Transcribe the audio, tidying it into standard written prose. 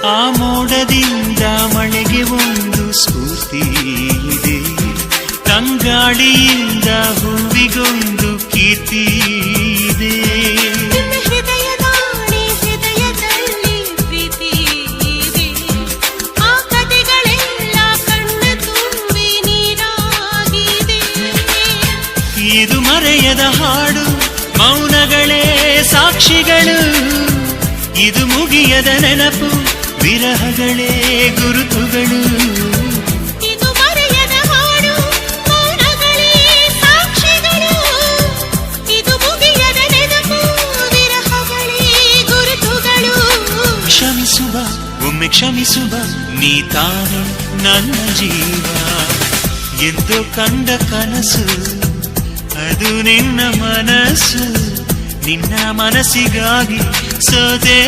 ಆ ಮೋಡದಿಂದ ಮಳೆಗೆ ಒಂದು ಸ್ಫೂರ್ತಿ ಇದೆ, ತಂಗಾಳಿಯಿಂದ ಹೂವಿಗೊಂದು ಕೀರ್ತಿ ಇದೆ. ಹೃದಯದಲ್ಲಿ ಪ್ರೀತಿ ಇದೆ, ಆ ಕಥೆಗಳೆಲ್ಲ ಕಣ್ಣ ತುಂಬಿ ನೀರಾಗಿದೆ. ಇದು ಮರೆಯದ ಹಾಡು, ಮೌನಗಳೇ ಸಾಕ್ಷಿಗಳು. ಇದು ಮುಗಿಯದ ನೆನಪು, ವಿರಹಗಳೇ ಗುರುತುಗಳು. ಇದು ಮರೆಯದ ಹಾಡು, ಮೌನಗಳೇ ಸಾಕ್ಷಿಗಳು. ಇದು ಮುಗಿಯದ ನೆನಪು, ವಿರಹಗಳೇ ಗುರುತುಗಳು. ಕ್ಷಮಿಸುವ, ಒಮ್ಮೆ ಕ್ಷಮಿಸುವ, ನೀ ತಾನೆ ನನ್ನ ಜೀವ. ಎಂದು ಕಂಡ ಕನಸು ಅದು ನಿನ್ನ ಮನಸ್ಸು, ನಿನ್ನ ಮನಸ್ಸಿಗಾಗಿ ಸೋದೆ.